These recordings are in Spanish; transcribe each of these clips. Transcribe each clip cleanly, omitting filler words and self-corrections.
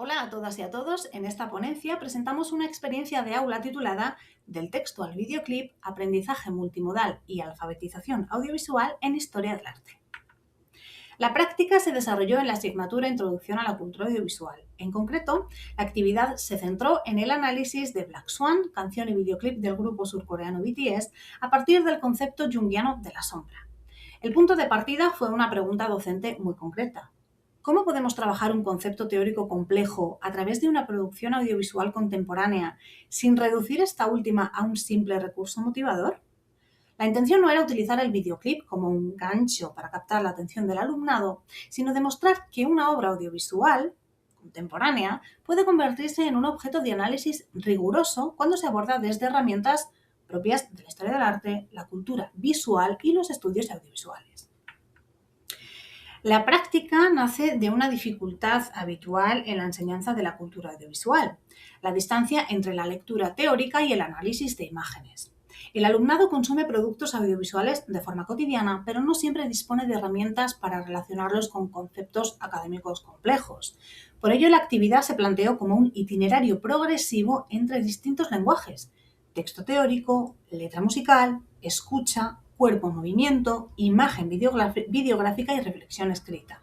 Hola a todas y a todos. En esta ponencia presentamos una experiencia de aula titulada Del texto al videoclip, aprendizaje multimodal y alfabetización audiovisual en historia del arte. La práctica se desarrolló en la asignatura Introducción a la cultura audiovisual. En concreto, la actividad se centró en el análisis de Black Swan, canción y videoclip del grupo surcoreano BTS, a partir del concepto junguiano de la sombra. El punto de partida fue una pregunta docente muy concreta. ¿Cómo podemos trabajar un concepto teórico complejo a través de una producción audiovisual contemporánea sin reducir esta última a un simple recurso motivador? La intención no era utilizar el videoclip como un gancho para captar la atención del alumnado, sino demostrar que una obra audiovisual contemporánea puede convertirse en un objeto de análisis riguroso cuando se aborda desde herramientas propias de la historia del arte, la cultura visual y los estudios audiovisuales. La práctica nace de una dificultad habitual en la enseñanza de la cultura audiovisual, la distancia entre la lectura teórica y el análisis de imágenes. El alumnado consume productos audiovisuales de forma cotidiana, pero no siempre dispone de herramientas para relacionarlos con conceptos académicos complejos. Por ello, la actividad se planteó como un itinerario progresivo entre distintos lenguajes: texto teórico, letra musical, escucha, cuerpo en movimiento, imagen videográfica y reflexión escrita.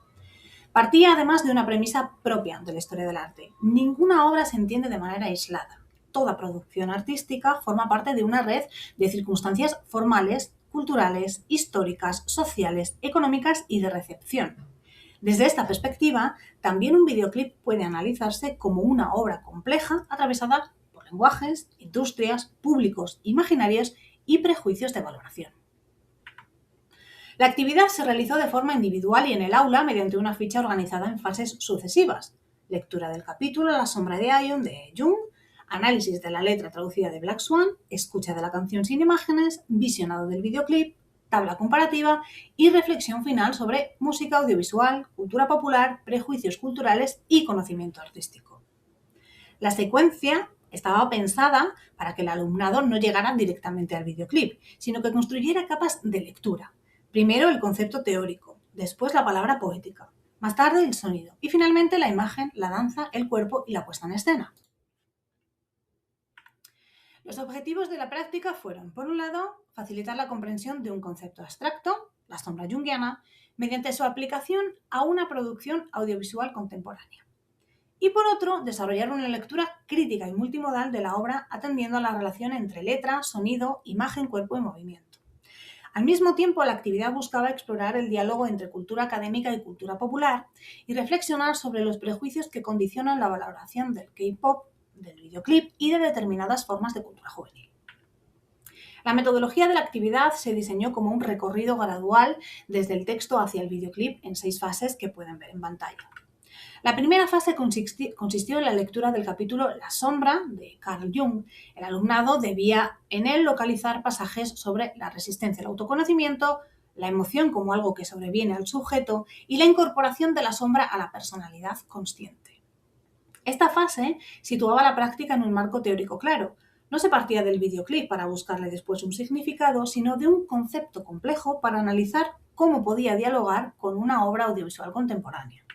Partía además de una premisa propia de la historia del arte: ninguna obra se entiende de manera aislada. Toda producción artística forma parte de una red de circunstancias formales, culturales, históricas, sociales, económicas y de recepción. Desde esta perspectiva, también un videoclip puede analizarse como una obra compleja atravesada por lenguajes, industrias, públicos imaginarios y prejuicios de valoración. La actividad se realizó de forma individual y en el aula mediante una ficha organizada en fases sucesivas: lectura del capítulo La sombra de Aion de Jung, análisis de la letra traducida de Black Swan, escucha de la canción sin imágenes, visionado del videoclip, tabla comparativa y reflexión final sobre música audiovisual, cultura popular, prejuicios culturales y conocimiento artístico. La secuencia estaba pensada para que el alumnado no llegara directamente al videoclip, sino que construyera capas de lectura. Primero el concepto teórico, después la palabra poética, más tarde el sonido y finalmente la imagen, la danza, el cuerpo y la puesta en escena. Los objetivos de la práctica fueron, por un lado, facilitar la comprensión de un concepto abstracto, la sombra junguiana, mediante su aplicación a una producción audiovisual contemporánea. Y por otro, desarrollar una lectura crítica y multimodal de la obra atendiendo a la relación entre letra, sonido, imagen, cuerpo y movimiento. Al mismo tiempo, la actividad buscaba explorar el diálogo entre cultura académica y cultura popular y reflexionar sobre los prejuicios que condicionan la valoración del K-pop, del videoclip y de determinadas formas de cultura juvenil. La metodología de la actividad se diseñó como un recorrido gradual desde el texto hacia el videoclip en 6 fases que pueden ver en pantalla. La primera fase consistió en la lectura del capítulo La sombra de Carl Jung. El alumnado debía en él localizar pasajes sobre la resistencia al autoconocimiento, la emoción como algo que sobreviene al sujeto y la incorporación de la sombra a la personalidad consciente. Esta fase situaba la práctica en un marco teórico claro. No se partía del videoclip para buscarle después un significado, sino de un concepto complejo para analizar cómo podía dialogar con una obra audiovisual contemporánea.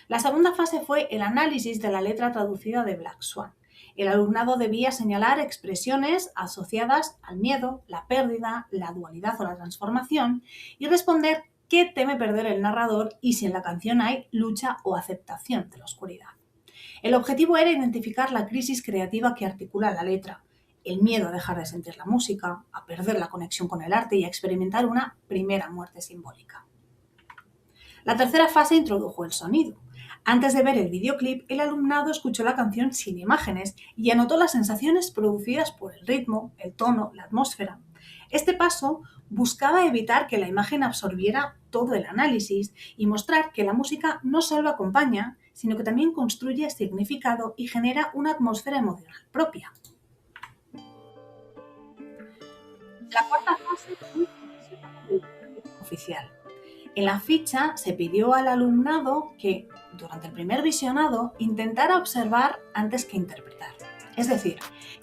La segunda fase fue el análisis de la letra traducida de Black Swan. El alumnado debía señalar expresiones asociadas al miedo, la pérdida, la dualidad o la transformación y responder qué teme perder el narrador y si en la canción hay lucha o aceptación de la oscuridad. El objetivo era identificar la crisis creativa que articula la letra: el miedo a dejar de sentir la música, a perder la conexión con el arte y a experimentar una primera muerte simbólica. La tercera fase introdujo el sonido. Antes de ver el videoclip, el alumnado escuchó la canción sin imágenes y anotó las sensaciones producidas por el ritmo, el tono, la atmósfera. Este paso buscaba evitar que la imagen absorbiera todo el análisis y mostrar que la música no solo acompaña, sino que también construye significado y genera una atmósfera emocional propia. La cuarta fase fue el visionado del videoclip oficial. En la ficha se pidió al alumnado que, durante el primer visionado, intentara observar antes que interpretar. Es decir,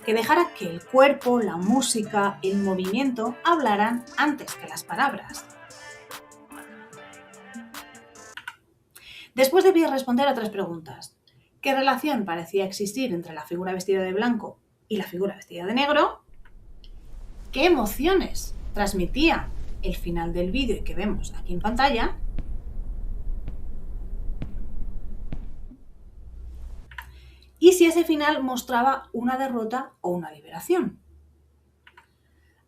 que dejara que el cuerpo, la música, el movimiento hablaran antes que las palabras. Después debía responder a 3 preguntas. ¿Qué relación parecía existir entre la figura vestida de blanco y la figura vestida de negro? ¿Qué emociones transmitía el final del vídeo y que vemos aquí en pantalla? Y si ese final mostraba una derrota o una liberación.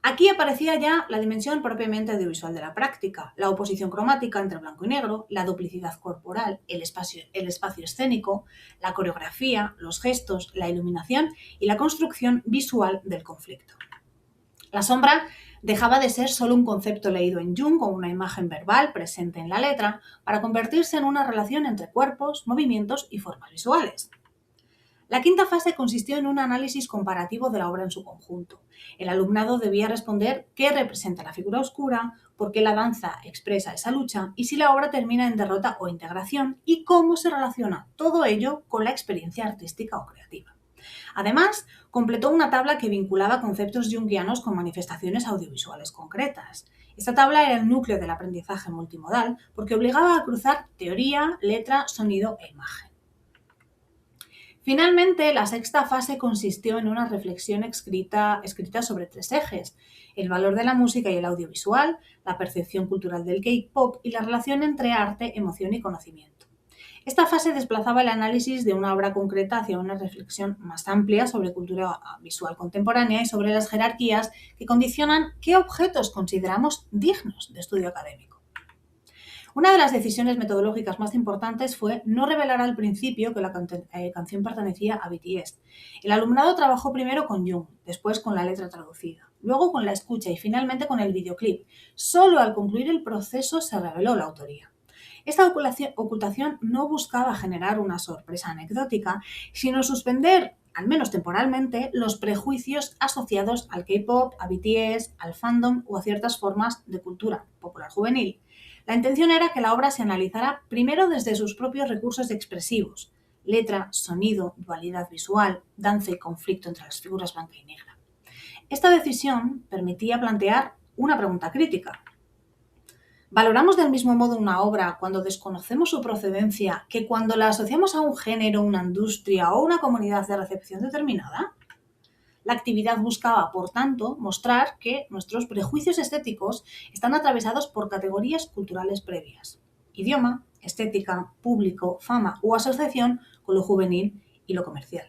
Aquí aparecía ya la dimensión propiamente audiovisual de la práctica, la oposición cromática entre blanco y negro, la duplicidad corporal, el espacio escénico, la coreografía, los gestos, la iluminación y la construcción visual del conflicto. La sombra dejaba de ser solo un concepto leído en Jung o una imagen verbal presente en la letra para convertirse en una relación entre cuerpos, movimientos y formas visuales. La quinta fase consistió en un análisis comparativo de la obra en su conjunto. El alumnado debía responder qué representa la figura oscura, por qué la danza expresa esa lucha y si la obra termina en derrota o integración y cómo se relaciona todo ello con la experiencia artística o creativa. Además, completó una tabla que vinculaba conceptos junguianos con manifestaciones audiovisuales concretas. Esta tabla era el núcleo del aprendizaje multimodal porque obligaba a cruzar teoría, letra, sonido e imagen. Finalmente, la sexta fase consistió en una reflexión escrita sobre tres ejes: el valor de la música y el audiovisual, la percepción cultural del K-pop y la relación entre arte, emoción y conocimiento. Esta fase desplazaba el análisis de una obra concreta hacia una reflexión más amplia sobre cultura visual contemporánea y sobre las jerarquías que condicionan qué objetos consideramos dignos de estudio académico. Una de las decisiones metodológicas más importantes fue no revelar al principio que la canción pertenecía a BTS. El alumnado trabajó primero con Jung, después con la letra traducida, luego con la escucha y finalmente con el videoclip. Solo al concluir el proceso se reveló la autoría. Esta ocultación no buscaba generar una sorpresa anecdótica, sino suspender, al menos temporalmente, los prejuicios asociados al K-pop, a BTS, al fandom o a ciertas formas de cultura popular juvenil. La intención era que la obra se analizara primero desde sus propios recursos expresivos: letra, sonido, dualidad visual, danza y conflicto entre las figuras blanca y negra. Esta decisión permitía plantear una pregunta crítica. ¿Valoramos del mismo modo una obra cuando desconocemos su procedencia que cuando la asociamos a un género, una industria o una comunidad de recepción determinada? La actividad buscaba, por tanto, mostrar que nuestros prejuicios estéticos están atravesados por categorías culturales previas: idioma, estética, público, fama o asociación con lo juvenil y lo comercial.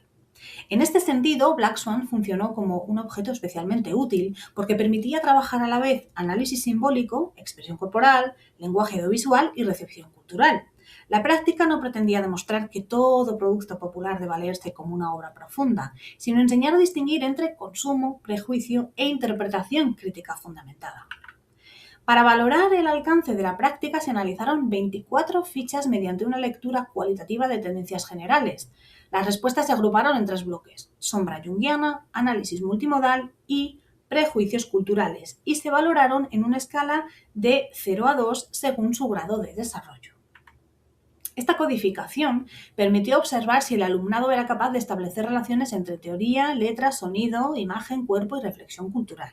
En este sentido, Black Swan funcionó como un objeto especialmente útil porque permitía trabajar a la vez análisis simbólico, expresión corporal, lenguaje audiovisual y recepción cultural. La práctica no pretendía demostrar que todo producto popular deba leerse como una obra profunda, sino enseñar a distinguir entre consumo, prejuicio e interpretación crítica fundamentada. Para valorar el alcance de la práctica se analizaron 24 fichas mediante una lectura cualitativa de tendencias generales. Las respuestas se agruparon en tres bloques: sombra junguiana, análisis multimodal y prejuicios culturales, y se valoraron en una escala de 0 a 2 según su grado de desarrollo. Esta codificación permitió observar si el alumnado era capaz de establecer relaciones entre teoría, letra, sonido, imagen, cuerpo y reflexión cultural.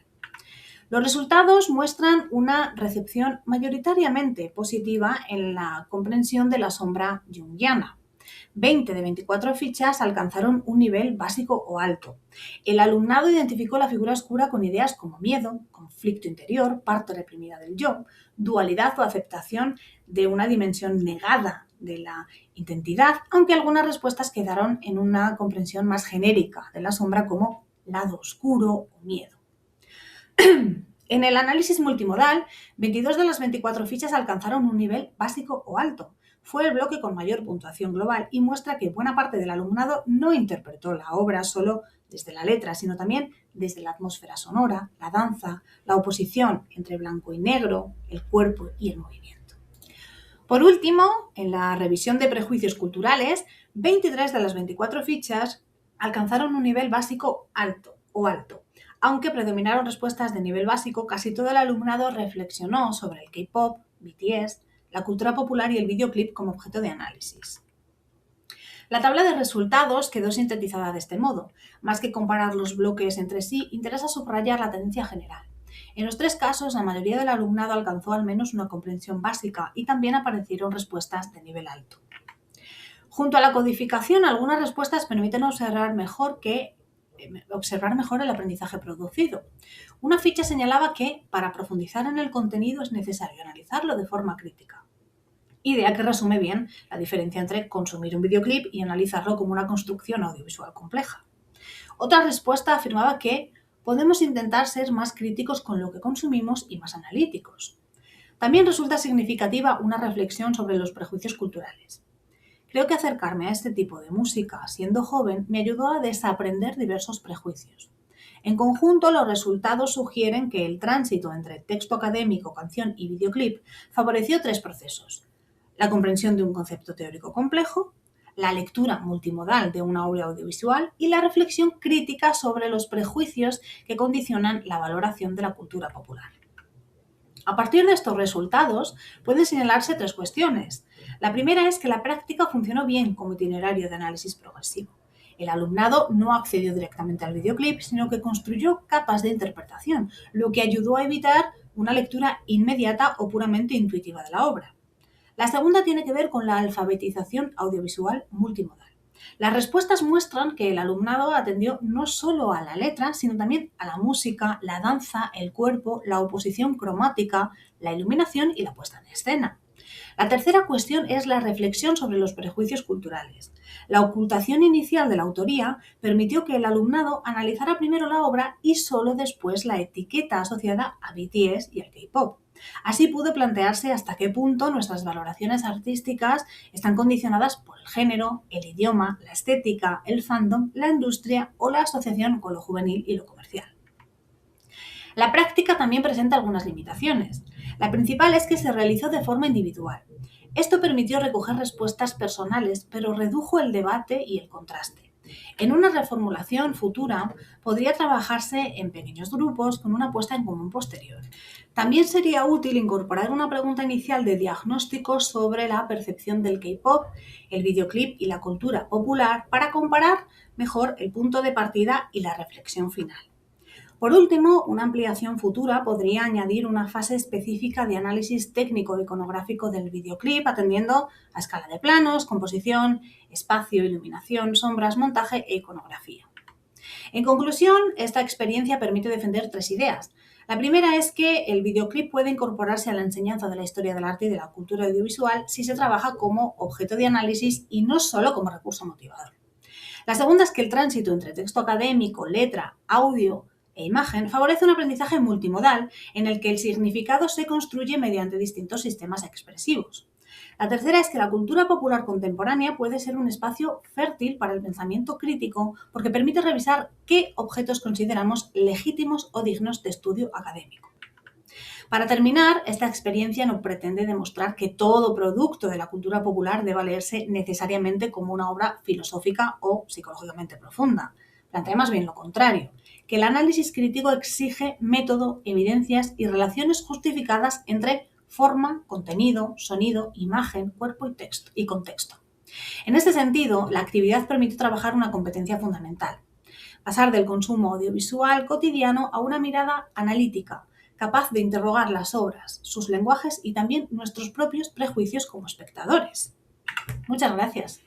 Los resultados muestran una recepción mayoritariamente positiva en la comprensión de la sombra junguiana. 20 de 24 fichas alcanzaron un nivel básico o alto. El alumnado identificó la figura oscura con ideas como miedo, conflicto interior, parte reprimida del yo, dualidad o aceptación de una dimensión negada de la identidad, aunque algunas respuestas quedaron en una comprensión más genérica de la sombra como lado oscuro o miedo. En el análisis multimodal, 22 de las 24 fichas alcanzaron un nivel básico o alto. Fue el bloque con mayor puntuación global y muestra que buena parte del alumnado no interpretó la obra solo desde la letra, sino también desde la atmósfera sonora, la danza, la oposición entre blanco y negro, el cuerpo y el movimiento. Por último, en la revisión de prejuicios culturales, 23 de las 24 fichas alcanzaron un nivel básico alto o alto. Aunque predominaron respuestas de nivel básico, casi todo el alumnado reflexionó sobre el K-pop, BTS, la cultura popular y el videoclip como objeto de análisis. La tabla de resultados quedó sintetizada de este modo. Más que comparar los bloques entre sí, interesa subrayar la tendencia general. En los tres casos, la mayoría del alumnado alcanzó al menos una comprensión básica y también aparecieron respuestas de nivel alto. Junto a la codificación, algunas respuestas permiten observar mejor el aprendizaje producido. Una ficha señalaba que, para profundizar en el contenido, es necesario analizarlo de forma crítica. Idea que resume bien la diferencia entre consumir un videoclip y analizarlo como una construcción audiovisual compleja. Otra respuesta afirmaba que podemos intentar ser más críticos con lo que consumimos y más analíticos. También resulta significativa una reflexión sobre los prejuicios culturales. Creo que acercarme a este tipo de música siendo joven me ayudó a desaprender diversos prejuicios. En conjunto, los resultados sugieren que el tránsito entre texto académico, canción y videoclip favoreció tres procesos: la comprensión de un concepto teórico complejo, la lectura multimodal de una obra audiovisual y la reflexión crítica sobre los prejuicios que condicionan la valoración de la cultura popular. A partir de estos resultados, pueden señalarse tres cuestiones. La primera es que la práctica funcionó bien como itinerario de análisis progresivo. El alumnado no accedió directamente al videoclip, sino que construyó capas de interpretación, lo que ayudó a evitar una lectura inmediata o puramente intuitiva de la obra. La segunda tiene que ver con la alfabetización audiovisual multimodal. Las respuestas muestran que el alumnado atendió no solo a la letra, sino también a la música, la danza, el cuerpo, la oposición cromática, la iluminación y la puesta en escena. La tercera cuestión es la reflexión sobre los prejuicios culturales. La ocultación inicial de la autoría permitió que el alumnado analizara primero la obra y solo después la etiqueta asociada a BTS y al K-pop. Así pudo plantearse hasta qué punto nuestras valoraciones artísticas están condicionadas por el género, el idioma, la estética, el fandom, la industria o la asociación con lo juvenil y lo comercial. La práctica también presenta algunas limitaciones. La principal es que se realizó de forma individual. Esto permitió recoger respuestas personales, pero redujo el debate y el contraste. En una reformulación futura podría trabajarse en pequeños grupos con una puesta en común posterior. También sería útil incorporar una pregunta inicial de diagnóstico sobre la percepción del K-pop, el videoclip y la cultura popular para comparar mejor el punto de partida y la reflexión final. Por último, una ampliación futura podría añadir una fase específica de análisis técnico-iconográfico del videoclip, atendiendo a escala de planos, composición, espacio, iluminación, sombras, montaje e iconografía. En conclusión, esta experiencia permite defender tres ideas. La primera es que el videoclip puede incorporarse a la enseñanza de la historia del arte y de la cultura audiovisual si se trabaja como objeto de análisis y no solo como recurso motivador. La segunda es que el tránsito entre texto académico, letra, audio e imagen favorece un aprendizaje multimodal en el que el significado se construye mediante distintos sistemas expresivos. La tercera es que la cultura popular contemporánea puede ser un espacio fértil para el pensamiento crítico porque permite revisar qué objetos consideramos legítimos o dignos de estudio académico. Para terminar, esta experiencia no pretende demostrar que todo producto de la cultura popular deba leerse necesariamente como una obra filosófica o psicológicamente profunda. Plantea más bien lo contrario, que el análisis crítico exige método, evidencias y relaciones justificadas entre forma, contenido, sonido, imagen, cuerpo y contexto. En este sentido, la actividad permite trabajar una competencia fundamental: pasar del consumo audiovisual cotidiano a una mirada analítica, capaz de interrogar las obras, sus lenguajes y también nuestros propios prejuicios como espectadores. Muchas gracias.